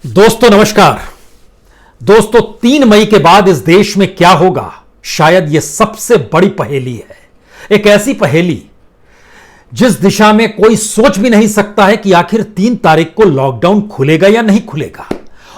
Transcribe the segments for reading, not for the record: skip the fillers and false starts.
दोस्तों नमस्कार। दोस्तों 3 मई के बाद इस देश में क्या होगा, शायद यह सबसे बड़ी पहेली है। एक ऐसी पहेली जिस दिशा में कोई सोच भी नहीं सकता है कि आखिर 3 तारीख को लॉकडाउन खुलेगा या नहीं खुलेगा,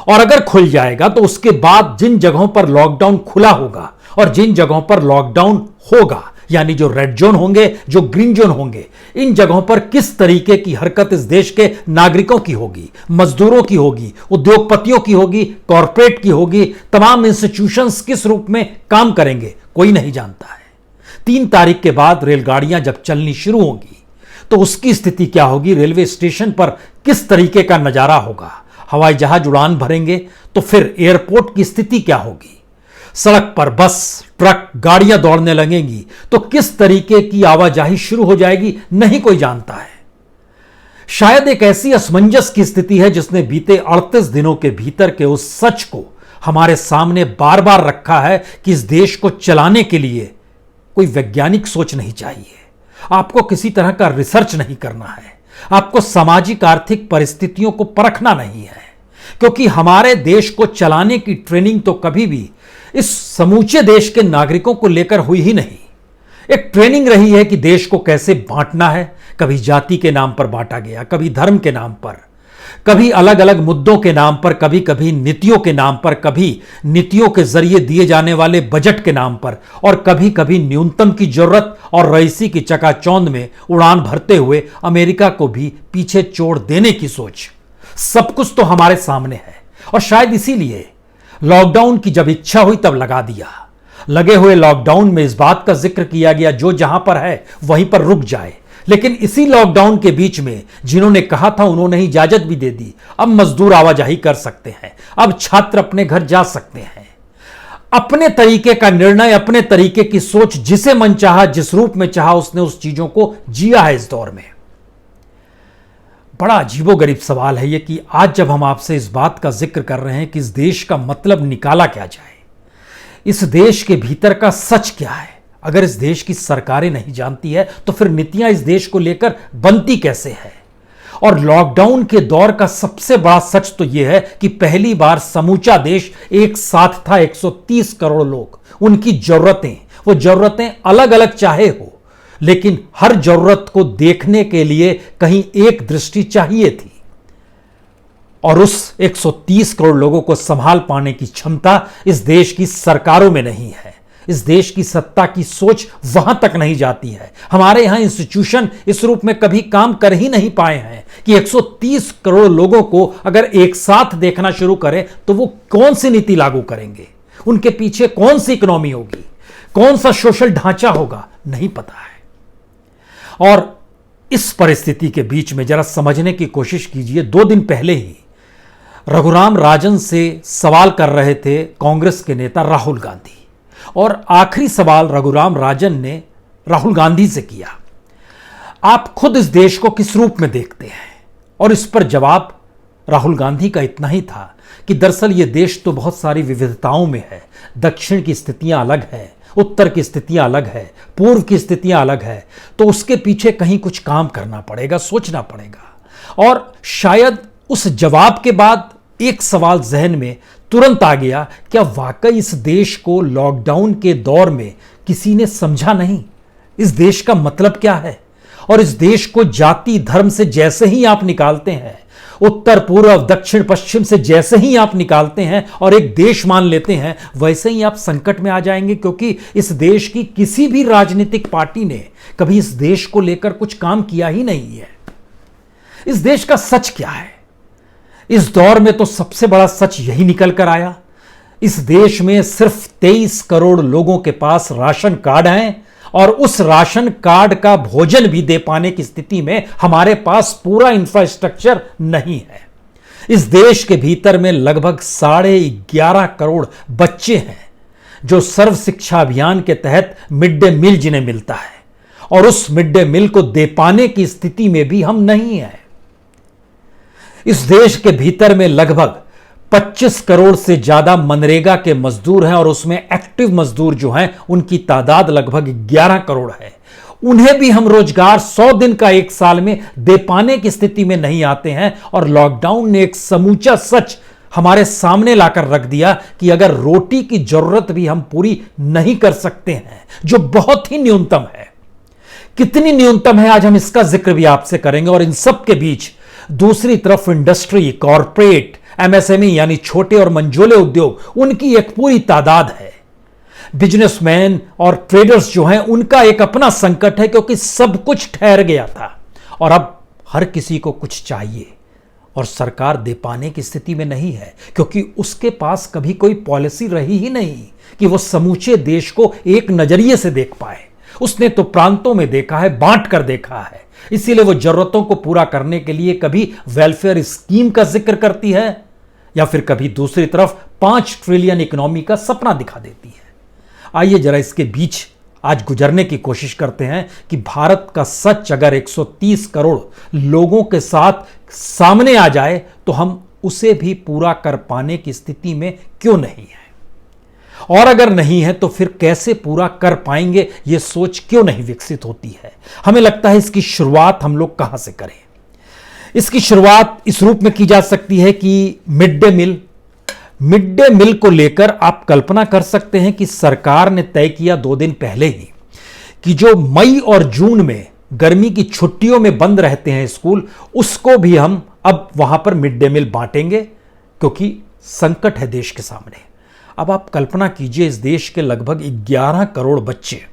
और अगर खुल जाएगा तो उसके बाद जिन जगहों पर लॉकडाउन खुला होगा और जिन जगहों पर लॉकडाउन होगा, यानी जो रेड जोन होंगे, जो ग्रीन जोन होंगे, इन जगहों पर किस तरीके की हरकत इस देश के नागरिकों की होगी, मजदूरों की होगी, उद्योगपतियों की होगी, कॉरपोरेट की होगी, तमाम इंस्टीट्यूशंस किस रूप में काम करेंगे, कोई नहीं जानता है। 3 तारीख के बाद रेलगाड़ियां जब चलनी शुरू होंगी तो उसकी स्थिति क्या होगी, रेलवे स्टेशन पर किस तरीके का नजारा होगा, हवाई जहाज उड़ान भरेंगे तो फिर एयरपोर्ट की स्थिति क्या होगी, सड़क पर बस, ट्रक, गाड़ियां दौड़ने लगेंगी तो किस तरीके की आवाजाही शुरू हो जाएगी, नहीं कोई जानता है। शायद एक ऐसी असमंजस की स्थिति है जिसने बीते 38 दिनों के भीतर के उस सच को हमारे सामने बार बार रखा है कि इस देश को चलाने के लिए कोई वैज्ञानिक सोच नहीं चाहिए, आपको किसी तरह का रिसर्च नहीं करना है, आपको सामाजिक आर्थिक परिस्थितियों को परखना नहीं है, क्योंकि हमारे देश को चलाने की ट्रेनिंग तो कभी भी इस समूचे देश के नागरिकों को लेकर हुई ही नहीं। एक ट्रेनिंग रही है कि देश को कैसे बांटना है, कभी जाति के नाम पर बांटा गया, कभी धर्म के नाम पर, कभी अलग अलग मुद्दों के नाम पर, कभी कभी नीतियों के नाम पर, कभी नीतियों के जरिए दिए जाने वाले बजट के नाम पर, और कभी कभी न्यूनतम की जरूरत और रईसी की चकाचौंध में उड़ान भरते हुए अमेरिका को भी पीछे छोड़ देने की सोच। सब कुछ तो हमारे सामने है, और शायद इसीलिए लॉकडाउन की जब इच्छा हुई तब लगा दिया। लगे हुए लॉकडाउन में इस बात का जिक्र किया गया जो जहां पर है वहीं पर रुक जाए, लेकिन इसी लॉकडाउन के बीच में जिन्होंने कहा था उन्होंने इजाजत भी दे दी। अब मजदूर आवाजाही कर सकते हैं, अब छात्र अपने घर जा सकते हैं। अपने तरीके का निर्णय, अपने तरीके की सोच, जिसे मन चाहा, जिस रूप में चाहा उसने उस चीजों को जिया है इस दौर में। बड़ा अजीबोगरीब सवाल है यह कि आज जब हम आपसे इस बात का जिक्र कर रहे हैं कि इस देश का मतलब निकाला क्या जाए, इस देश के भीतर का सच क्या है, अगर इस देश की सरकारें नहीं जानती है तो फिर नीतियां इस देश को लेकर बनती कैसे है। और लॉकडाउन के दौर का सबसे बड़ा सच तो यह है कि पहली बार समूचा देश एक साथ था, 130 करोड़ लोग, उनकी जरूरतें, वो जरूरतें अलग अलग चाहे हो, लेकिन हर जरूरत को देखने के लिए कहीं एक दृष्टि चाहिए थी, और उस 130 करोड़ लोगों को संभाल पाने की क्षमता इस देश की सरकारों में नहीं है। इस देश की सत्ता की सोच वहां तक नहीं जाती है। हमारे यहां इंस्टीट्यूशन इस रूप में कभी काम कर ही नहीं पाए हैं कि 130 करोड़ लोगों को अगर एक साथ देखना शुरू करें तो वो कौन सी नीति लागू करेंगे, उनके पीछे कौन सी इकोनॉमी होगी, कौन सा सोशल ढांचा होगा, नहीं पता है। और इस परिस्थिति के बीच में जरा समझने की कोशिश कीजिए, 2 दिन पहले ही रघुराम राजन से सवाल कर रहे थे कांग्रेस के नेता राहुल गांधी, और आखिरी सवाल रघुराम राजन ने राहुल गांधी से किया, आप खुद इस देश को किस रूप में देखते हैं। और इस पर जवाब राहुल गांधी का इतना ही था कि दरअसल यह देश तो बहुत सारी विविधताओं में है, दक्षिण की स्थितियां अलग है, उत्तर की स्थितियां अलग है, पूर्व की स्थितियां अलग है, तो उसके पीछे कहीं कुछ काम करना पड़ेगा, सोचना पड़ेगा। और शायद उस जवाब के बाद एक सवाल जहन में तुरंत आ गया, क्या वाकई इस देश को लॉकडाउन के दौर में किसी ने समझा नहीं, इस देश का मतलब क्या है। और इस देश को जाति धर्म से जैसे ही आप निकालते हैं, उत्तर पूर्व दक्षिण पश्चिम से जैसे ही आप निकालते हैं और एक देश मान लेते हैं, वैसे ही आप संकट में आ जाएंगे, क्योंकि इस देश की किसी भी राजनीतिक पार्टी ने कभी इस देश को लेकर कुछ काम किया ही नहीं है। इस देश का सच क्या है, इस दौर में तो सबसे बड़ा सच यही निकल कर आया। इस देश में सिर्फ 23 करोड़ लोगों के पास राशन कार्ड हैं, और उस राशन कार्ड का भोजन भी दे पाने की स्थिति में हमारे पास पूरा इंफ्रास्ट्रक्चर नहीं है। इस देश के भीतर में लगभग 11.5 करोड़ बच्चे हैं जो सर्व शिक्षा अभियान के तहत मिड डे मील जिन्हें मिलता है, और उस मिड डे मील को दे पाने की स्थिति में भी हम नहीं हैं। इस देश के भीतर में लगभग 25 करोड़ से ज्यादा मनरेगा के मजदूर हैं, और उसमें एक्टिव मजदूर जो हैं उनकी तादाद लगभग 11 करोड़ है। उन्हें भी हम रोजगार 100 दिन का एक साल में दे पाने की स्थिति में नहीं आते हैं, और लॉकडाउन ने एक समूचा सच हमारे सामने लाकर रख दिया कि अगर रोटी की जरूरत भी हम पूरी नहीं कर सकते हैं, जो बहुत ही न्यूनतम है, कितनी न्यूनतम है आज हम इसका जिक्र भी आपसे करेंगे। और इन सब के बीच दूसरी तरफ इंडस्ट्री, कॉरपोरेट, एमएसएमई यानी छोटे और मंझोले उद्योग, उनकी एक पूरी तादाद है। बिजनेसमैन और ट्रेडर्स जो हैं उनका एक अपना संकट है, क्योंकि सब कुछ ठहर गया था और अब हर किसी को कुछ चाहिए और सरकार दे पाने की स्थिति में नहीं है, क्योंकि उसके पास कभी कोई पॉलिसी रही ही नहीं कि वो समूचे देश को एक नजरिए से देख पाए। उसने तो प्रांतों में देखा है, बांट कर देखा है। इसीलिए वो जरूरतों को पूरा करने के लिए कभी वेलफेयर स्कीम का जिक्र करती है या फिर कभी दूसरी तरफ 5 ट्रिलियन इकोनॉमी का सपना दिखा देती है। आइए जरा इसके बीच आज गुजरने की कोशिश करते हैं कि भारत का सच अगर 130 करोड़ लोगों के साथ सामने आ जाए तो हम उसे भी पूरा कर पाने की स्थिति में क्यों नहीं है, और अगर नहीं है तो फिर कैसे पूरा कर पाएंगे, यह सोच क्यों नहीं विकसित होती है। हमें लगता है इसकी शुरुआत हम लोग कहां से करें। इसकी शुरुआत इस रूप में की जा सकती है कि मिड डे मील को लेकर आप कल्पना कर सकते हैं कि सरकार ने तय किया 2 दिन पहले ही कि जो मई और जून में गर्मी की छुट्टियों में बंद रहते हैं स्कूल, उसको भी हम अब वहां पर मिड डे मील बांटेंगे, क्योंकि संकट है देश के सामने। अब आप कल्पना कीजिए, इस देश के लगभग 11 करोड़ बच्चे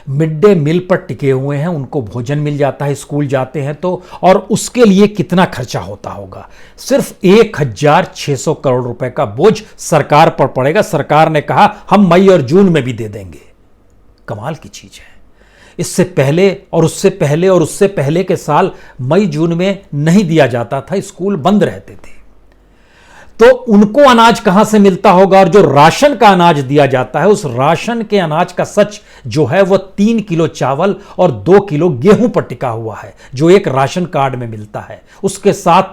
मिड डे मील पर टिके हुए हैं, उनको भोजन मिल जाता है, स्कूल जाते हैं तो, और उसके लिए कितना खर्चा होता होगा। सिर्फ 1600 करोड़ रुपए का बोझ सरकार पर पड़ेगा। सरकार ने कहा हम मई और जून में भी दे देंगे। कमाल की चीज है। इससे पहले और उससे पहले और उससे पहले के साल मई जून में नहीं दिया जाता था, स्कूल बंद रहते थे। तो उनको अनाज कहां से मिलता होगा, और जो राशन का अनाज दिया जाता है, उस राशन के अनाज का सच जो है वो 3 किलो चावल और 2 किलो गेहूं पर टिका हुआ है, जो एक राशन कार्ड में मिलता है। उसके साथ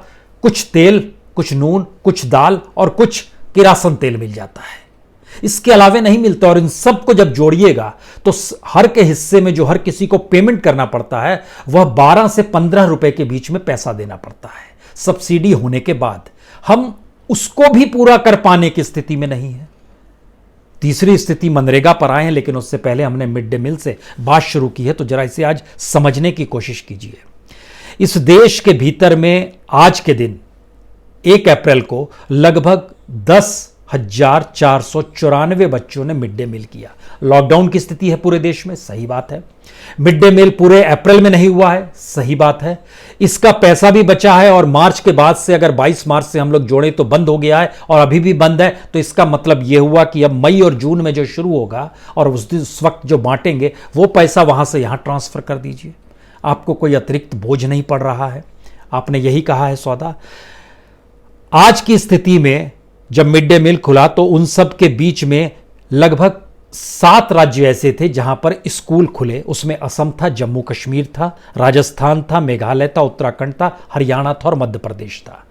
कुछ तेल, कुछ नून, कुछ दाल और कुछ किरासन तेल मिल जाता है। इसके अलावे नहीं मिलता। और इन सबको जब जोड़िएगा तो हर के हिस्से में जो हर किसी को पेमेंट करना पड़ता है वह 12 से 15 रुपए के बीच में पैसा देना पड़ता है। सब्सिडी होने के बाद हम उसको भी पूरा कर पाने की स्थिति में नहीं है। तीसरी स्थिति मनरेगा पर आए हैं, लेकिन उससे पहले हमने मिड डे मील से बात शुरू की है, तो जरा इसे आज समझने की कोशिश कीजिए। इस देश के भीतर में आज के दिन 1 अप्रैल को लगभग 10,494 बच्चों ने मिड डे मील किया। लॉकडाउन की स्थिति है पूरे देश में, सही बात है। मिड डे मील पूरे अप्रैल में नहीं हुआ है, सही बात है। इसका पैसा भी बचा है, और मार्च के बाद से अगर 22 मार्च से हम लोग जोड़ें तो बंद हो गया है और अभी भी बंद है। तो इसका मतलब यह हुआ कि अब मई और जून में जो शुरू होगा और उस वक्त जो बांटेंगे वो पैसा वहां से यहां ट्रांसफर कर दीजिए। आपको कोई अतिरिक्त बोझ नहीं पड़ रहा है। आपने यही कहा है सौदा। आज की स्थिति में जब मिड डे मील खुला तो उन सब के बीच में लगभग 7 राज्य ऐसे थे जहां पर स्कूल खुले। उसमें असम था, जम्मू कश्मीर था, राजस्थान था, मेघालय था, उत्तराखंड था, हरियाणा था और मध्य प्रदेश था।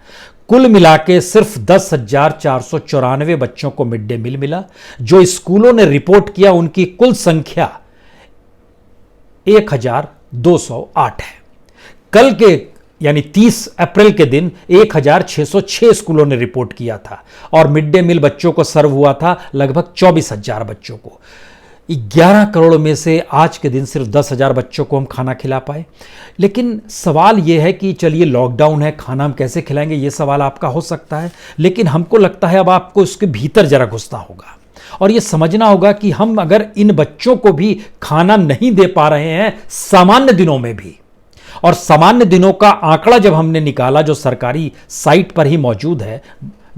कुल मिलाके सिर्फ 10,494 बच्चों को मिड डे मील मिला। जो स्कूलों ने रिपोर्ट किया उनकी कुल संख्या 1,208 है। कल के यानी 30 अप्रैल के दिन 1,606 स्कूलों ने रिपोर्ट किया था और मिड डे मील बच्चों को सर्व हुआ था लगभग 24,000 बच्चों को। 11 करोड़ में से आज के दिन सिर्फ 10,000 बच्चों को हम खाना खिला पाए। लेकिन सवाल यह है कि चलिए लॉकडाउन है, खाना हम कैसे खिलाएंगे, यह सवाल आपका हो सकता है। लेकिन हमको लगता है अब आपको इसके भीतर जरा घुसना होगा और यह समझना होगा कि हम अगर इन बच्चों को भी खाना नहीं दे पा रहे हैं सामान्य दिनों में भी, और सामान्य दिनों का आंकड़ा जब हमने निकाला जो सरकारी साइट पर ही मौजूद है,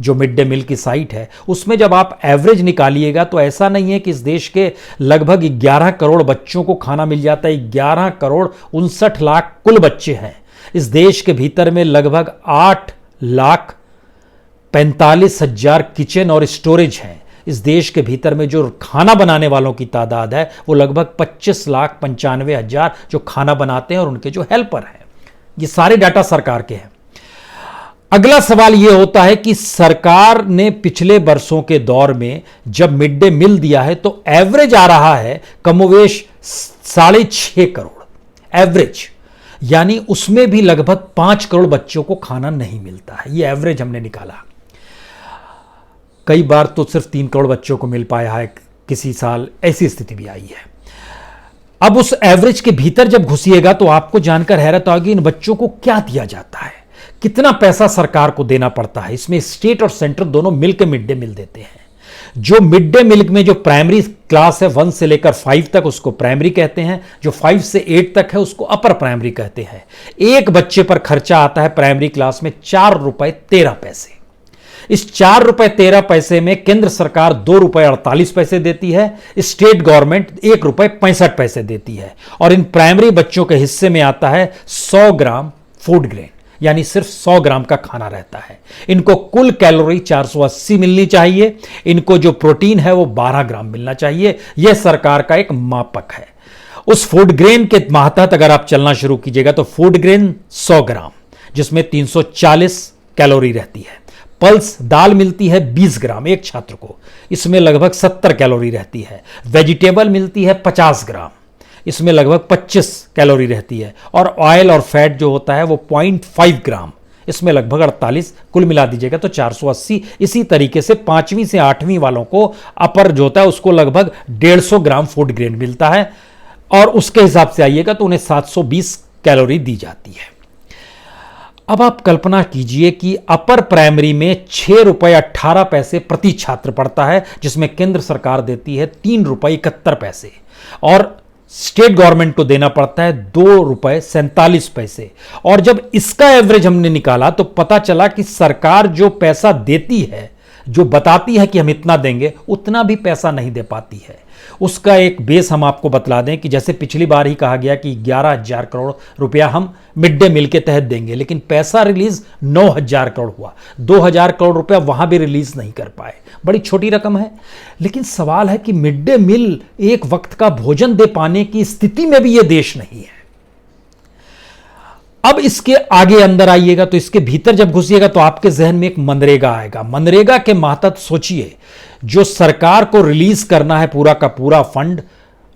जो मिड डे मील की साइट है, उसमें जब आप एवरेज निकालिएगा तो ऐसा नहीं है कि इस देश के लगभग 11 करोड़ बच्चों को खाना मिल जाता है। 11 करोड़ 59 लाख कुल बच्चे हैं। इस देश के भीतर में लगभग 8,45,000 किचन और स्टोरेज हैं। इस देश के भीतर में जो खाना बनाने वालों की तादाद है वो लगभग 25,95,000 जो खाना बनाते हैं और उनके जो हेल्पर हैं। ये सारे डाटा सरकार के हैं। अगला सवाल यह होता है कि सरकार ने पिछले वर्षों के दौर में जब मिड डे मील दिया है तो एवरेज आ रहा है कमोवेश 6.5 करोड़ एवरेज। यानी उसमें भी लगभग 5 करोड़ बच्चों को खाना नहीं मिलता है। ये एवरेज हमने निकाला। कई बार तो सिर्फ 3 करोड़ बच्चों को मिल पाया है, किसी साल ऐसी स्थिति भी आई है। अब उस एवरेज के भीतर जब घुसिएगा तो आपको जानकर हैरत होगी इन बच्चों को क्या दिया जाता है, कितना पैसा सरकार को देना पड़ता है। इसमें स्टेट और सेंट्रल दोनों मिलकर मिड डे मील देते हैं। जो मिड डे मील में जो प्राइमरी क्लास है 1 से लेकर 5 तक उसको प्राइमरी कहते हैं, जो 5 से 8 तक है उसको अपर प्राइमरी कहते हैं। एक बच्चे पर खर्चा आता है प्राइमरी क्लास में 4 रुपए 13 पैसे। इस 4 रुपए 13 पैसे में केंद्र सरकार 2 रुपए 48 पैसे देती है, स्टेट गवर्नमेंट 1 रुपए 65 पैसे देती है। और इन प्राइमरी बच्चों के हिस्से में आता है 100 ग्राम फूड ग्रेन, यानी सिर्फ 100 ग्राम का खाना रहता है। इनको कुल कैलोरी 480 मिलनी चाहिए। इनको जो प्रोटीन है वो 12 ग्राम मिलना चाहिए। यह सरकार का एक मापक है। उस फूड ग्रेन के मातहत अगर आप चलना शुरू कीजिएगा तो फूड ग्रेन 100 ग्राम जिसमें 340 कैलोरी रहती है। पल्स दाल मिलती है 20 ग्राम एक छात्र को, इसमें लगभग 70 कैलोरी रहती है। वेजिटेबल मिलती है 50 ग्राम, इसमें लगभग 25 कैलोरी रहती है। और ऑयल और फैट जो होता है वो 0.5 ग्राम, इसमें लगभग 48, कुल मिला दीजिएगा तो 480। इसी तरीके से 5वीं से 8वीं वालों को अपर जो होता है उसको लगभग 150 ग्राम फूड ग्रेन मिलता है और उसके हिसाब से आइएगा तो उन्हें 720 कैलोरी दी जाती है। अब आप कल्पना कीजिए कि अपर प्राइमरी में 6 रुपए 18 पैसे प्रति छात्र पड़ता है, जिसमें केंद्र सरकार देती है 3 रुपए 71 पैसे और स्टेट गवर्नमेंट को देना पड़ता है 2 रुपए 47 पैसे। और जब इसका एवरेज हमने निकाला तो पता चला कि सरकार जो पैसा देती है, जो बताती है कि हम इतना देंगे, उतना भी पैसा नहीं दे पाती है। उसका एक बेस हम आपको बतला दें कि जैसे पिछली बार ही कहा गया कि 11,000 करोड़ रुपया हम मिड डे मील के तहत देंगे, लेकिन पैसा रिलीज 9,000 करोड़ हुआ। 2,000 करोड़ रुपया वहां भी रिलीज नहीं कर पाए। बड़ी छोटी रकम है, लेकिन सवाल है कि मिड डे मील एक वक्त का भोजन दे पाने की स्थिति में भी यह देश नहीं है। अब इसके आगे अंदर आइएगा तो इसके भीतर जब घुसिएगा तो आपके जहन में एक मनरेगा आएगा। मनरेगा के मातहत सोचिए, जो सरकार को रिलीज करना है पूरा का पूरा फंड,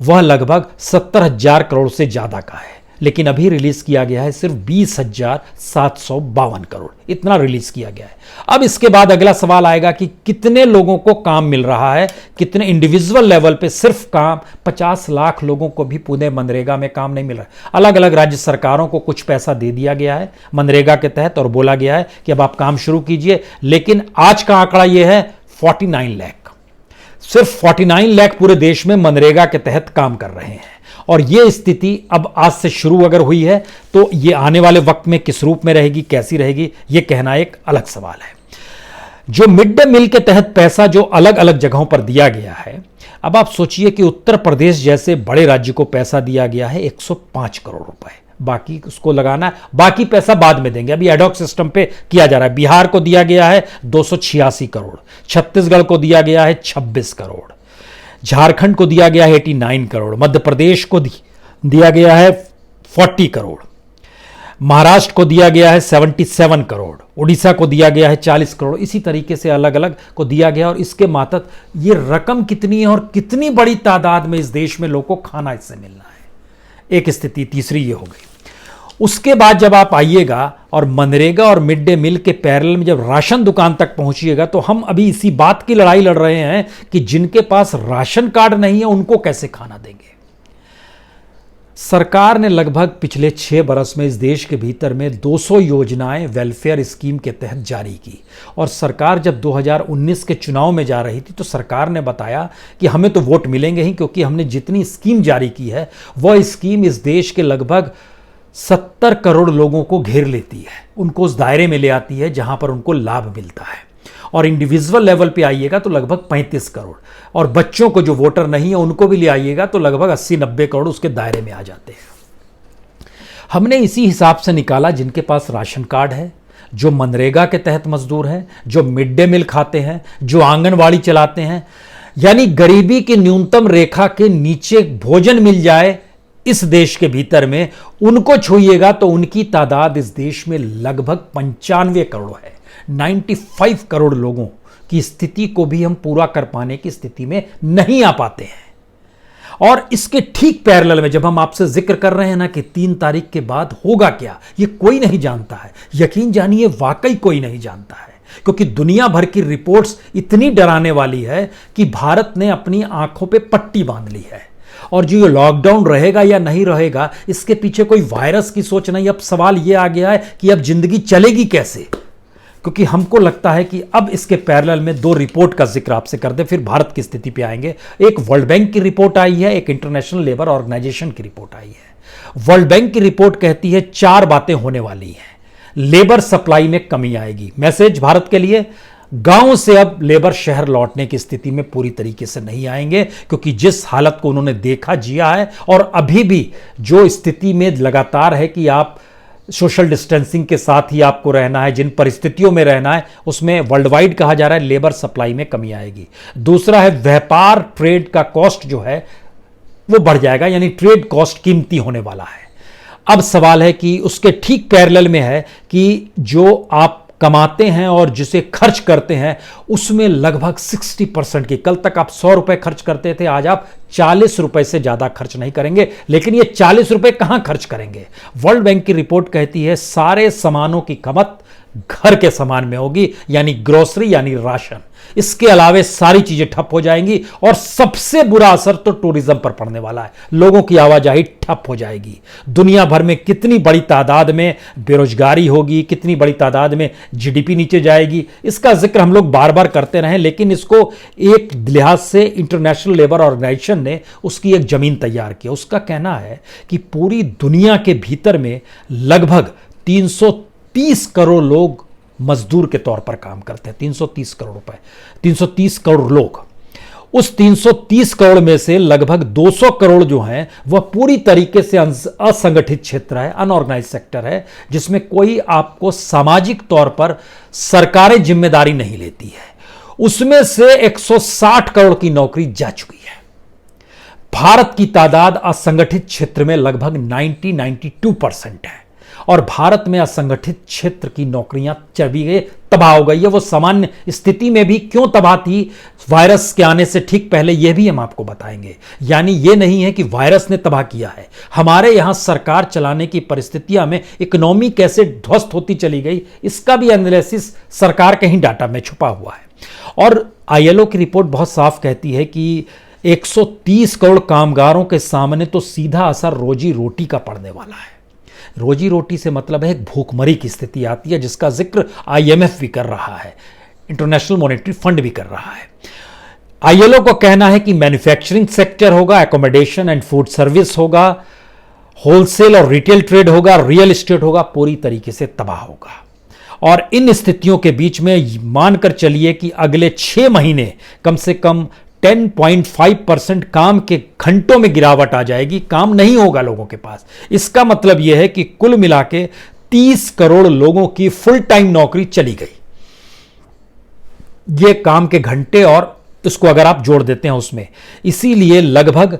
वह लगभग 70,000 करोड़ से ज्यादा का है, लेकिन अभी रिलीज किया गया है सिर्फ 20,752 करोड़, इतना रिलीज किया गया है। अब इसके बाद अगला सवाल आएगा कि कितने लोगों को काम मिल रहा है, कितने इंडिविजुअल लेवल पे सिर्फ काम। 50 लाख लोगों को भी पुणे मनरेगा में काम नहीं मिल रहा है। अलग अलग राज्य सरकारों को कुछ पैसा दे दिया गया है मनरेगा के तहत और बोला गया है कि अब आप काम शुरू कीजिए, लेकिन आज का आंकड़ा यह है 49 लाख। सिर्फ 49 लाख पूरे देश में मनरेगा के तहत काम कर रहे हैं। और यह स्थिति अब आज से शुरू अगर हुई है तो यह आने वाले वक्त में किस रूप में रहेगी, कैसी रहेगी, यह कहना एक अलग सवाल है। जो मिड डे मील के तहत पैसा जो अलग अलग जगहों पर दिया गया है, अब आप सोचिए कि उत्तर प्रदेश जैसे बड़े राज्य को पैसा दिया गया है 105 करोड़ रुपए, बाकी उसको लगाना है, बाकी पैसा बाद में देंगे। अभी एडॉक सिस्टम पे किया जा रहा है। बिहार को दिया गया है 286 करोड़, छत्तीसगढ़ को दिया गया है 26 करोड़, झारखंड को दिया गया है 89 करोड़, मध्य प्रदेश को दिया गया है 40 करोड़, महाराष्ट्र को दिया गया है 77 करोड़, उड़ीसा को दिया गया है 40 करोड़। इसी तरीके से अलग अलग को दिया गया। और इसके मातहत ये रकम कितनी है और कितनी बड़ी तादाद में इस देश में लोगों को खाना इससे मिलना है, एक स्थिति तीसरी ये हो गई। उसके बाद जब आप आइएगा और मनरेगा और मिड डे मील के पैरेलल में जब राशन दुकान तक पहुंचिएगा तो हम अभी इसी बात की लड़ाई लड़ रहे हैं कि जिनके पास राशन कार्ड नहीं है उनको कैसे खाना देंगे। सरकार ने लगभग पिछले 6 बरस में इस देश के भीतर में 200 योजनाएं वेलफेयर स्कीम के तहत जारी की। और सरकार जब 2019 के चुनाव में जा रही थी तो सरकार ने बताया कि हमें तो वोट मिलेंगे ही, क्योंकि हमने जितनी स्कीम जारी की है वह स्कीम इस देश के लगभग 70 करोड़ लोगों को घेर लेती है, उनको उस दायरे में ले आती है जहां पर उनको लाभ मिलता है। और इंडिविजुअल लेवल पे आइएगा तो लगभग 35 करोड़, और बच्चों को जो वोटर नहीं है उनको भी ले आइएगा तो लगभग 80-90 करोड़ उसके दायरे में आ जाते हैं। हमने इसी हिसाब से निकाला जिनके पास राशन कार्ड है, जो मनरेगा के तहत मजदूर हैं, जो मिड डे मील खाते हैं, जो आंगनवाड़ी चलाते हैं, यानी गरीबी की न्यूनतम रेखा के नीचे भोजन मिल जाए इस देश के भीतर में, उनको छूइएगा तो उनकी तादाद इस देश में लगभग 95 करोड़ है। 95 करोड़ लोगों की स्थिति को भी हम पूरा कर पाने की स्थिति में नहीं आ पाते हैं। और इसके ठीक पैरेलल में जब हम आपसे जिक्र कर रहे हैं ना कि 3 तारीख के बाद होगा क्या, ये कोई नहीं जानता है। यकीन जानिए वाकई कोई नहीं जानता है, क्योंकि दुनिया भर की रिपोर्ट्स इतनी डराने वाली है कि भारत ने अपनी आंखों पे पट्टी बांध ली है। और जो ये लॉकडाउन रहेगा या नहीं रहेगा, इसके पीछे कोई वायरस की सोच नहीं। अब सवाल ये आ गया है कि अब जिंदगी चलेगी कैसे, क्योंकि हमको लगता है कि अब इसके पैरेलल में 2 रिपोर्ट का जिक्र आपसे कर दे, फिर भारत की स्थिति पे आएंगे। एक वर्ल्ड बैंक की रिपोर्ट आई है, एक इंटरनेशनल लेबर ऑर्गेनाइजेशन की रिपोर्ट आई है। वर्ल्ड बैंक की रिपोर्ट कहती है 4 बातें होने वाली हैं। लेबर सप्लाई में कमी आएगी। मैसेज भारत के लिए, गांव से अब लेबर शहर लौटने की स्थिति में पूरी तरीके से नहीं आएंगे, क्योंकि जिस हालत को उन्होंने देखा, जिया है, और अभी भी जो स्थिति में लगातार है कि आप सोशल डिस्टेंसिंग के साथ ही आपको रहना है, जिन परिस्थितियों में रहना है, उसमें वर्ल्ड वाइड कहा जा रहा है लेबर सप्लाई में कमी आएगी। दूसरा है व्यापार, ट्रेड का कॉस्ट जो है वो बढ़ जाएगा, यानी ट्रेड कॉस्ट कीमती होने वाला है। अब सवाल है कि उसके ठीक पैरेलल में है कि जो आप कमाते हैं और जिसे खर्च करते हैं उसमें लगभग 60% की, कल तक आप 100 रुपए खर्च करते थे, आज आप 40 रुपए से ज्यादा खर्च नहीं करेंगे। लेकिन ये 40 रुपए कहां खर्च करेंगे? वर्ल्ड बैंक की रिपोर्ट कहती है सारे सामानों की खपत घर के सामान में होगी, यानी ग्रोसरी, यानी राशन। इसके अलावे सारी चीजें ठप हो जाएंगी और सबसे बुरा असर तो टूरिज्म पर पड़ने वाला है। लोगों की आवाजाही ठप हो जाएगी। दुनिया भर में कितनी बड़ी तादाद में बेरोजगारी होगी, कितनी बड़ी तादाद में जीडीपी नीचे जाएगी, इसका जिक्र हम लोग बार बार करते रहे, लेकिन इसको एक लिहाज से इंटरनेशनल लेबर ऑर्गेनाइजेशन ने उसकी एक जमीन तैयार की। उसका कहना है कि पूरी दुनिया के भीतर में लगभग 330 करोड़ लोग मजदूर के तौर पर काम करते हैं। 330 करोड़ रुपए, 330 करोड़ लोग। उस 330 करोड़ में से लगभग 200 करोड़ जो हैं वह पूरी तरीके से असंगठित क्षेत्र है, अनऑर्गेनाइज सेक्टर है, जिसमें कोई आपको सामाजिक तौर पर सरकारें जिम्मेदारी नहीं लेती है। उसमें से 160 करोड़ की नौकरी जा चुकी है। भारत की तादाद असंगठित क्षेत्र में लगभग 92% है और भारत में असंगठित क्षेत्र की नौकरियां चली गई, तबाह हो गई है। वो सामान्य स्थिति में भी क्यों तबाह थी वायरस के आने से ठीक पहले, यह भी हम आपको बताएंगे। यानी यह नहीं है कि वायरस ने तबाह किया है, हमारे यहां सरकार चलाने की परिस्थितियां में इकोनॉमी कैसे ध्वस्त होती चली गई, इसका भी एनालिसिस सरकार के ही डाटा में छुपा हुआ है। और आईएलओ की रिपोर्ट बहुत साफ कहती है कि 130 करोड़ कामगारों के सामने तो सीधा असर रोजी रोटी का पड़ने वाला है। रोजी रोटी से मतलब है भूखमरी की स्थिति आती है, जिसका जिक्र आईएमएफ भी कर रहा है, इंटरनेशनल मॉनेटरी फंड भी कर रहा है। आईएलओ को कहना है कि मैन्युफैक्चरिंग सेक्टर होगा, एकोमोडेशन एंड फूड सर्विस होगा, होलसेल और रिटेल ट्रेड होगा, रियल एस्टेट होगा, पूरी तरीके से तबाह होगा। और इन स्थितियों के बीच में मानकर चलिए कि अगले 6 महीने कम से कम 10.5% काम के घंटों में गिरावट आ जाएगी, काम नहीं होगा लोगों के पास। इसका मतलब यह है कि कुल मिला के 30 करोड़ लोगों की फुल टाइम नौकरी चली गई। यह काम के घंटे और इसको अगर आप जोड़ देते हैं उसमें, इसीलिए लगभग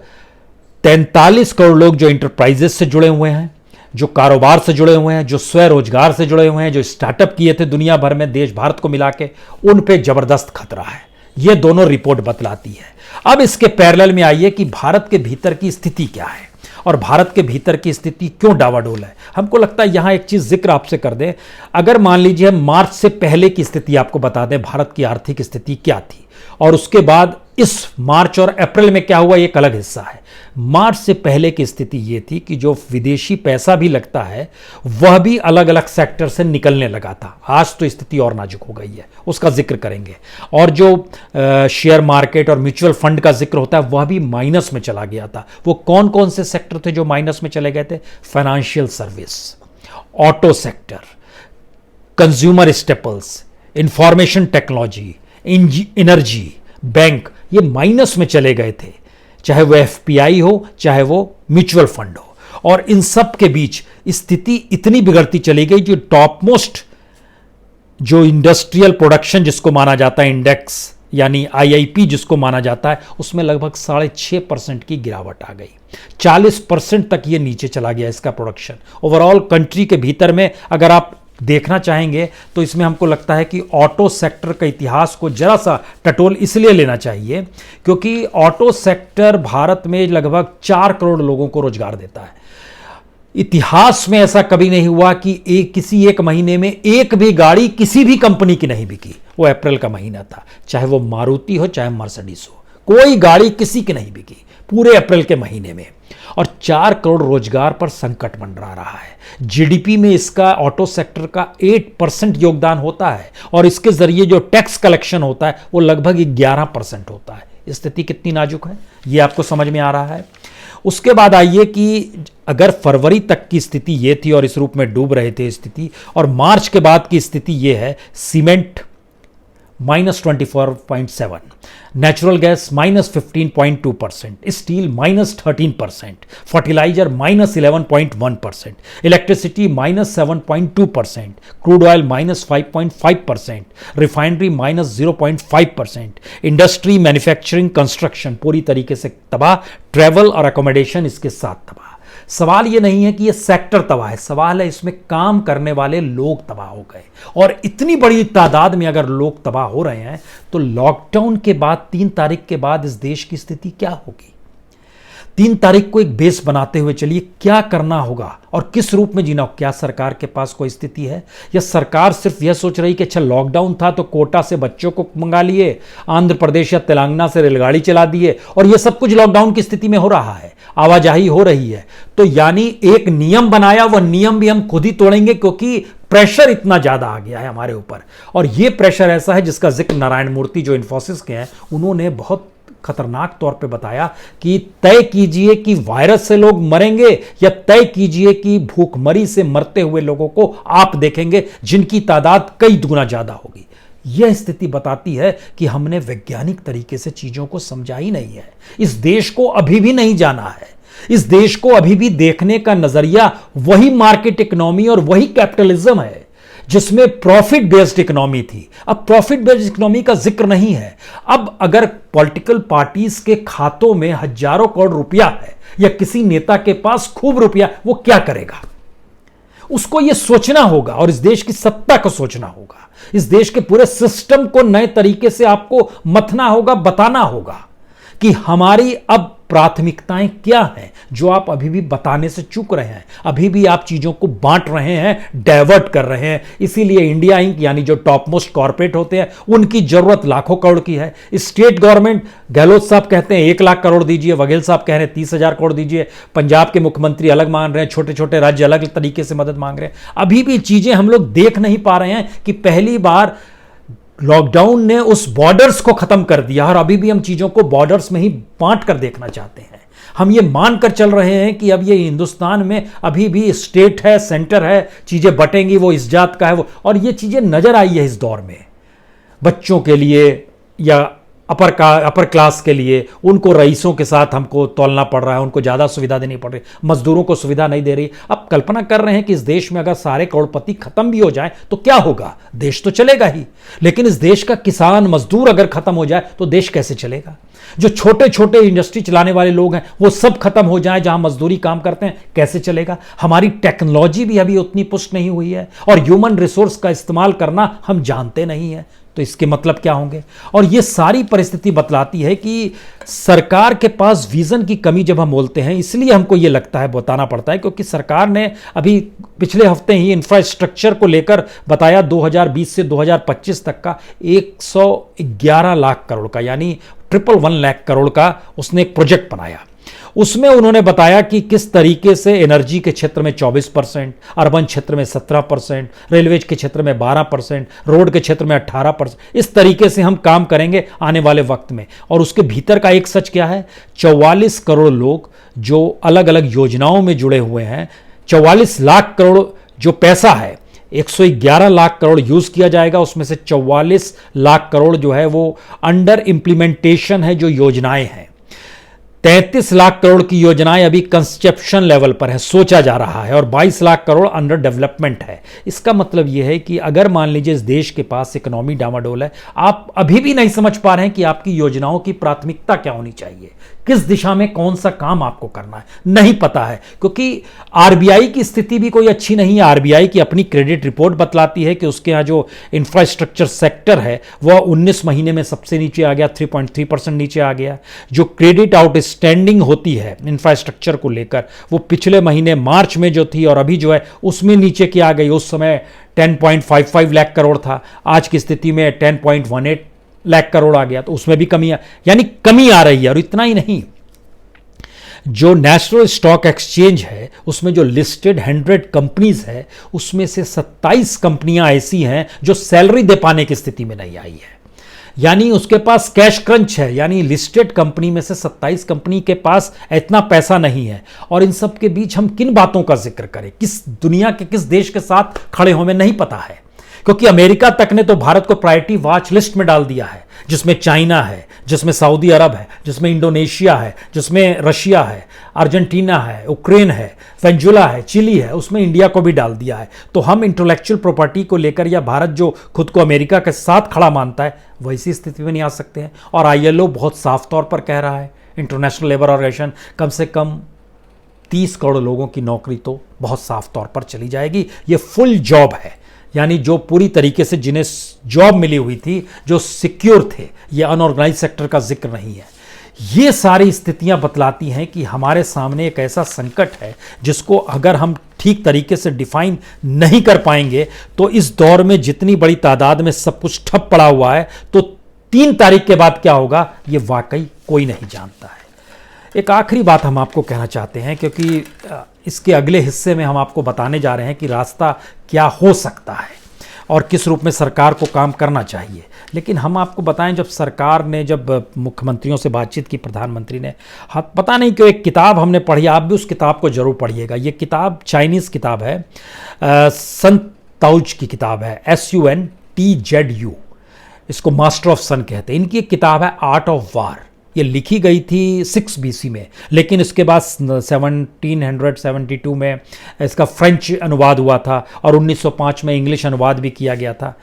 43 करोड़ लोग जो इंटरप्राइजेस से जुड़े हुए हैं, जो कारोबार से जुड़े हुए हैं, जो स्वरोजगार से जुड़े हुए हैं, जो स्टार्टअप किए थे दुनिया भर में, देश भारत को मिला के, उन पे जबरदस्त खतरा है। ये दोनों रिपोर्ट बतलाती है। अब इसके पैरेलल में आइए कि भारत के भीतर की स्थिति क्या है और भारत के भीतर की स्थिति क्यों डावाडोल है। हमको लगता है यहां एक चीज जिक्र आपसे कर दें। अगर मान लीजिए मार्च से पहले की स्थिति आपको बता दें, भारत की आर्थिक स्थिति क्या थी, और उसके बाद इस मार्च और अप्रैल में क्या हुआ, एक अलग हिस्सा है। मार्च से पहले की स्थिति यह थी कि जो विदेशी पैसा भी लगता है वह भी अलग अलग सेक्टर से निकलने लगा था। आज तो स्थिति और नाजुक हो गई है, उसका जिक्र करेंगे। और जो शेयर मार्केट और म्यूचुअल फंड का जिक्र होता है वह भी माइनस में चला गया था। वो कौन कौन से सेक्टर थे जो माइनस में चले गए थे? Financial service, auto sector, consumer staples, information technology, energy, bank, ये माइनस में चले गए थे, चाहे वो एफपीआई हो चाहे वो म्यूचुअल फंड हो। और इन सब के बीच स्थिति इतनी बिगड़ती चली गई, जो टॉप मोस्ट जो इंडस्ट्रियल प्रोडक्शन जिसको माना जाता है इंडेक्स, यानी आईआईपी जिसको माना जाता है, उसमें लगभग 6.5% की गिरावट आ गई। 40% तक ये नीचे चला गया इसका प्रोडक्शन। ओवरऑल कंट्री के भीतर में अगर आप देखना चाहेंगे तो इसमें हमको लगता है कि ऑटो सेक्टर का इतिहास को जरा सा टटोल इसलिए लेना चाहिए क्योंकि ऑटो सेक्टर भारत में लगभग 4 करोड़ लोगों को रोजगार देता है। इतिहास में ऐसा कभी नहीं हुआ कि किसी एक महीने में एक भी गाड़ी किसी भी कंपनी की नहीं बिकी। वो अप्रैल का महीना था, चाहे वो मारुति हो चाहे मर्सिडीज हो, कोई गाड़ी किसी की नहीं बिकी पूरे अप्रैल के महीने में। और 4 करोड़ रोजगार पर संकट मंडरा रहा है। जीडीपी में इसका ऑटो सेक्टर का 8% योगदान होता है और इसके जरिए जो टैक्स कलेक्शन होता है वो लगभग 11% होता है। स्थिति कितनी नाजुक है ये आपको समझ में आ रहा है। उसके बाद आइए कि अगर फरवरी तक की स्थिति ये थी और इस रूप में डूब रहे थे स्थिति, और मार्च के बाद की स्थिति ये है, cement -24.7, natural gas -15.2%, steel -13%, fertiliser -11.1%, electricity -7.2%, crude oil -5.5%, refinery -0.5%, industry, manufacturing, construction पूरी तरीके से तबाह, ट्रैवल और अकोमोडेशन इसके साथ तबाह। सवाल ये नहीं है कि ये सेक्टर तबाह है, सवाल है इसमें काम करने वाले लोग तबाह हो गए। और इतनी बड़ी तादाद में अगर लोग तबाह हो रहे हैं तो लॉकडाउन के बाद 3 तारीख के बाद इस देश की स्थिति क्या होगी? 3 तारीख को एक बेस बनाते हुए चलिए क्या करना होगा और किस रूप में जीना। क्या सरकार के पास कोई स्थिति है, या सरकार सिर्फ यह सोच रही कि अच्छा लॉकडाउन था तो कोटा से बच्चों को मंगा लिए, आंध्र प्रदेश या तेलंगाना से रेलगाड़ी चला दिए और यह सब कुछ लॉकडाउन की स्थिति में हो रहा है, आवाजाही हो रही है, तो यानी एक नियम बनाया, वह नियम भी हम खुद ही तोड़ेंगे क्योंकि प्रेशर इतना ज्यादा आ गया है हमारे ऊपर। और यह प्रेशर ऐसा है जिसका जिक्र नारायण मूर्ति जो इन्फोसिस के हैं उन्होंने बहुत खतरनाक तौर पे बताया कि तय कीजिए कि वायरस से लोग मरेंगे या तय कीजिए कि भूखमरी से मरते हुए लोगों को आप देखेंगे जिनकी तादाद कई गुना ज्यादा होगी। यह स्थिति बताती है कि हमने वैज्ञानिक तरीके से चीजों को समझा ही नहीं है। इस देश को अभी भी नहीं जाना है। इस देश को अभी भी देखने का नजरिया वही मार्केट इकोनॉमी और वही कैपिटलिज्म है जिसमें प्रॉफिट बेस्ड इकोनॉमी थी। अब प्रॉफिट बेस्ड इकोनॉमी का जिक्र नहीं है। अब अगर पॉलिटिकल पार्टीज के खातों में हजारों करोड़ रुपया है या किसी नेता के पास खूब रुपया, वो क्या करेगा? उसको यह सोचना होगा और इस देश की सत्ता को सोचना होगा। इस देश के पूरे सिस्टम को नए तरीके से आपको मथना होगा, बताना होगा कि हमारी अब प्राथमिकताएं क्या हैं, जो आप अभी भी बताने से चूक रहे हैं। अभी भी आप चीजों को बांट रहे हैं, डाइवर्ट कर रहे हैं। इसीलिए इंडिया इंक यानी जो टॉप मोस्ट कॉर्पोरेट होते हैं उनकी जरूरत लाखों करोड़ की है। स्टेट गवर्नमेंट, गहलोत साहब कहते हैं 1 लाख करोड़ दीजिए, बघेल साहब कह रहे हैं 30,000 करोड़ दीजिए, पंजाब के मुख्यमंत्री अलग मांग रहे हैं, छोटे छोटे राज्य अलग तरीके से मदद मांग रहे हैं। अभी भी चीजें हम लोग देख नहीं पा रहे हैं कि पहली बार लॉकडाउन ने उस बॉर्डर्स को खत्म कर दिया और अभी भी हम चीजों को बॉर्डर्स में ही बांट कर देखना चाहते हैं। हम ये मानकर चल रहे हैं कि अब ये हिंदुस्तान में अभी भी स्टेट है, सेंटर है, चीजें बटेंगी, वो इस जात का है वो, और ये चीजें नजर आई है इस दौर में। बच्चों के लिए या अपर क्लास के लिए उनको रईसों के साथ हमको तोलना पड़ रहा है, उनको ज़्यादा सुविधा देनी पड़ रही, मजदूरों को सुविधा नहीं दे रही। अब कल्पना कर रहे हैं कि इस देश में अगर सारे करोड़पति खत्म भी हो जाए तो क्या होगा? देश तो चलेगा ही, लेकिन इस देश का किसान मजदूर अगर खत्म हो जाए तो देश कैसे चलेगा? जो छोटे छोटे इंडस्ट्री चलाने वाले लोग हैं वो सब खत्म हो जाए, जहां मजदूरी काम करते हैं, कैसे चलेगा? हमारी टेक्नोलॉजी भी अभी उतनी पुष्ट नहीं हुई है और ह्यूमन रिसोर्स का इस्तेमाल करना हम जानते नहीं है, तो इसके मतलब क्या होंगे? और ये सारी परिस्थिति बतलाती है कि सरकार के पास विजन की कमी जब हम बोलते हैं, इसलिए हमको ये लगता है, बताना पड़ता है, क्योंकि सरकार ने अभी पिछले हफ्ते ही इंफ्रास्ट्रक्चर को लेकर बताया 2020 से 2025 तक का 111 लाख करोड़ का, यानी 111 लाख करोड़ का उसने एक प्रोजेक्ट बनाया। उसमें उन्होंने बताया कि किस तरीके से एनर्जी के क्षेत्र में 24%, अर्बन क्षेत्र में 17%, रेलवे के क्षेत्र में 12%, रोड के क्षेत्र में 18%, इस तरीके से हम काम करेंगे आने वाले वक्त में। और उसके भीतर का एक सच क्या है? 44 करोड़ लोग जो अलग अलग योजनाओं में जुड़े हुए हैं, 44 लाख करोड़ जो पैसा है, 111 लाख करोड़ यूज किया जाएगा, उसमें से 44 लाख करोड़ जो है वो अंडर इंप्लीमेंटेशन है, जो योजनाएं हैं। 33 लाख करोड़ की योजनाएं अभी कंसेप्शन लेवल पर है, सोचा जा रहा है, और 22 लाख करोड़ अंडर डेवलपमेंट है। इसका मतलब यह है कि अगर मान लीजिए इस देश के पास इकोनॉमी डामाडोल है, आप अभी भी नहीं समझ पा रहे हैं कि आपकी योजनाओं की प्राथमिकता क्या होनी चाहिए, किस दिशा में कौन सा काम आपको करना है नहीं पता है, क्योंकि आरबीआई की स्थिति भी कोई अच्छी नहीं है। आरबीआई की अपनी क्रेडिट रिपोर्ट बतलाती है कि उसके यहाँ जो इंफ्रास्ट्रक्चर सेक्टर है वह 19 महीने में सबसे नीचे आ गया, 3.3% नीचे आ गया। जो क्रेडिट आउटस्टैंडिंग होती है इंफ्रास्ट्रक्चर को लेकर वो पिछले महीने मार्च में जो थी और अभी जो है उसमें नीचे की आ गई। उस समय 10.55 लाख करोड़ था, आज की स्थिति में 10.18 लाख करोड़ आ गया, तो उसमें भी कमी यानी कमी आ रही है। और इतना ही नहीं, जो नेशनल स्टॉक एक्सचेंज है उसमें जो लिस्टेड 100 कंपनीज है उसमें से 27 कंपनियां ऐसी हैं जो सैलरी दे पाने की स्थिति में नहीं आई है, यानी उसके पास कैश क्रंच है। यानी लिस्टेड कंपनी में से 27 कंपनी के पास इतना पैसा नहीं है। और इन सब के बीच हम किन बातों का जिक्र करें, किस दुनिया के किस देश के साथ खड़े हों, हमें नहीं पता है, क्योंकि अमेरिका तक ने तो भारत को प्रायोरिटी वॉच लिस्ट में डाल दिया है, जिसमें चाइना है, जिसमें सऊदी अरब है, जिसमें इंडोनेशिया है, जिसमें रशिया है, अर्जेंटीना है, यूक्रेन है, वेनेजुएला है, चिली है, उसमें इंडिया को भी डाल दिया है। तो हम इंटेलेक्चुअल प्रॉपर्टी को लेकर, या भारत जो खुद को अमेरिका के साथ खड़ा मानता है, वैसी स्थिति में नहीं आ सकते हैं। और आईएलओ बहुत साफ तौर पर कह रहा है, इंटरनेशनल लेबर ऑर्गेनाइजेशन, कम से कम 30 करोड़ लोगों की नौकरी तो बहुत साफ तौर पर चली जाएगी। ये फुल जॉब है, यानी जो पूरी तरीके से जिन्हें जॉब मिली हुई थी, जो सिक्योर थे, ये अनऑर्गेनाइज सेक्टर का जिक्र नहीं है। ये सारी स्थितियां बतलाती हैं कि हमारे सामने एक ऐसा संकट है जिसको अगर हम ठीक तरीके से डिफाइन नहीं कर पाएंगे तो इस दौर में जितनी बड़ी तादाद में सब कुछ ठप पड़ा हुआ है, तो 3 तारीख के बाद क्या होगा ये वाकई कोई नहीं जानता है। एक आखिरी बात हम आपको कहना चाहते हैं, क्योंकि इसके अगले हिस्से में हम आपको बताने जा रहे हैं कि रास्ता क्या हो सकता है और किस रूप में सरकार को काम करना चाहिए। लेकिन हम आपको बताएं, जब सरकार ने, जब मुख्यमंत्रियों से बातचीत की, प्रधानमंत्री ने, पता नहीं क्यों एक किताब हमने पढ़ी, आप भी उस किताब को जरूर पढ़िएगा। ये किताब चाइनीज़ किताब है, सन ताओज की किताब है, SUNTZU, इसको मास्टर ऑफ सन कहते हैं। इनकी एक किताब है आर्ट ऑफ वार। ये लिखी गई थी 6 BC में, लेकिन इसके बाद 1772 में इसका फ्रेंच अनुवाद हुआ था और 1905 में इंग्लिश अनुवाद भी किया गया था।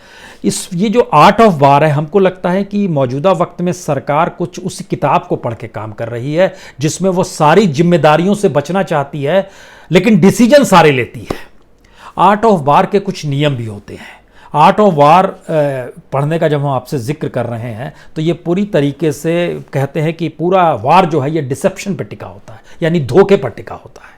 ये जो आर्ट ऑफ वार है, हमको लगता है कि मौजूदा वक्त में सरकार कुछ उस किताब को पढ़ के काम कर रही है, जिसमें वो सारी जिम्मेदारियों से बचना चाहती है लेकिन डिसीजन सारे लेती है। आर्ट ऑफ वार के कुछ नियम भी होते हैं। आर्ट ऑफ वार पढ़ने का जब हम आपसे जिक्र कर रहे हैं तो ये पूरी तरीके से कहते हैं कि पूरा वार जो है ये डिसेप्शन पर टिका होता है, यानी धोखे पर टिका होता है।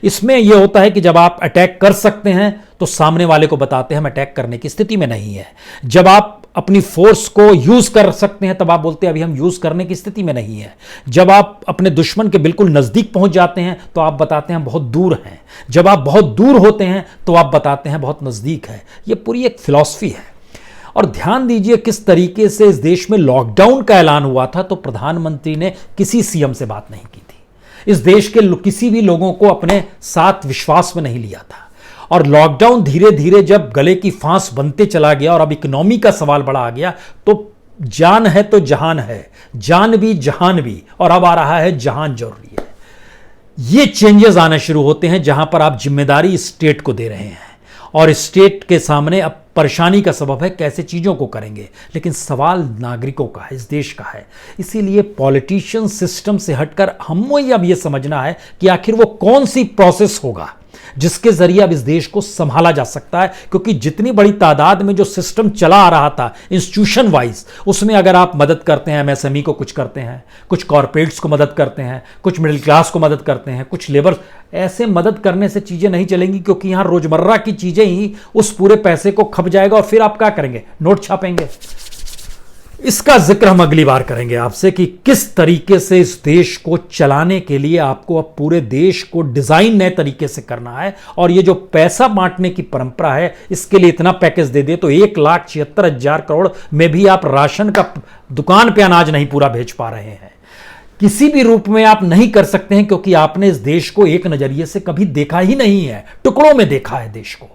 इसमें यह होता है कि जब आप अटैक कर सकते हैं तो सामने वाले को बताते हैं हम अटैक करने की स्थिति में नहीं है। जब आप अपनी फोर्स को यूज कर सकते हैं तब आप बोलते हैं अभी हम यूज करने की स्थिति में नहीं है। जब आप अपने दुश्मन के बिल्कुल नजदीक पहुंच जाते हैं तो आप बताते हैं बहुत दूर हैं। जब आप बहुत दूर होते हैं तो आप बताते हैं बहुत नजदीक है। यह पूरी एक फिलॉसफी है। और ध्यान दीजिए किस तरीके से इस देश में लॉकडाउन का ऐलान हुआ था तो प्रधानमंत्री ने किसी सीएम से बात नहीं की थी। इस देश के किसी भी लोगों को अपने साथ विश्वास में नहीं लिया था। और लॉकडाउन धीरे धीरे जब गले की फांस बनते चला गया और अब इकोनॉमी का सवाल बड़ा आ गया तो जान है तो जहान है, जान भी जहान भी, और अब आ रहा है जहान जरूरी है। ये चेंजेस आने शुरू होते हैं जहां पर आप जिम्मेदारी स्टेट को दे रहे हैं और स्टेट के सामने अब परेशानी का सबब है कैसे चीज़ों को करेंगे। लेकिन सवाल नागरिकों का है, इस देश का है। इसीलिए पॉलिटिशियन सिस्टम से हटकर हमें अब यह समझना है कि आखिर वो कौन सी प्रोसेस होगा जिसके जरिए अब इस देश को संभाला जा सकता है। क्योंकि जितनी बड़ी तादाद में जो सिस्टम चला आ रहा था इंस्टीट्यूशन वाइज, उसमें अगर आप मदद करते हैं, एमएसएमई को कुछ करते हैं, कुछ कॉरपोरेट्स को मदद करते हैं, कुछ मिडिल क्लास को मदद करते हैं, कुछ लेबर, ऐसे मदद करने से चीजें नहीं चलेंगी। क्योंकि यहां रोजमर्रा की चीजें ही उस पूरे पैसे को खप जाएगा और फिर आप क्या करेंगे, नोट छापेंगे। इसका जिक्र हम अगली बार करेंगे आपसे कि किस तरीके से इस देश को चलाने के लिए आपको अब पूरे देश को डिजाइन नए तरीके से करना है। और ये जो पैसा बांटने की परंपरा है, इसके लिए इतना पैकेज दे दे तो 1,76,000 करोड़ में भी आप राशन का दुकान पे अनाज नहीं पूरा भेज पा रहे हैं। किसी भी रूप में आप नहीं कर सकते हैं क्योंकि आपने इस देश को एक नजरिए से कभी देखा ही नहीं है, टुकड़ों में देखा है देश को।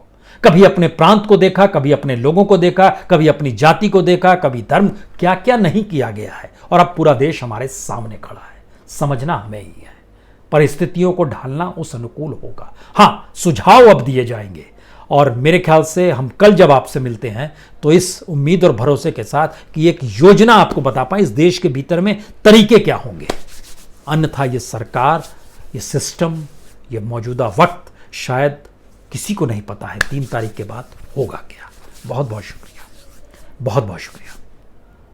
कभी अपने प्रांत को देखा, कभी अपने लोगों को देखा, कभी अपनी जाति को देखा, कभी धर्म, क्या क्या नहीं किया गया है। और अब पूरा देश हमारे सामने खड़ा है। समझना हमें ही है, परिस्थितियों को ढालना उस अनुकूल होगा। हां, सुझाव अब दिए जाएंगे और मेरे ख्याल से हम कल जब आपसे मिलते हैं तो इस उम्मीद और भरोसे के साथ कि एक योजना आपको बता पाए इस देश के भीतर में तरीके क्या होंगे। अन्यथा ये सरकार, ये सिस्टम, ये मौजूदा वक्त शायद किसी को नहीं पता है 3 तारीख के बाद होगा क्या। बहुत बहुत शुक्रिया, बहुत बहुत शुक्रिया।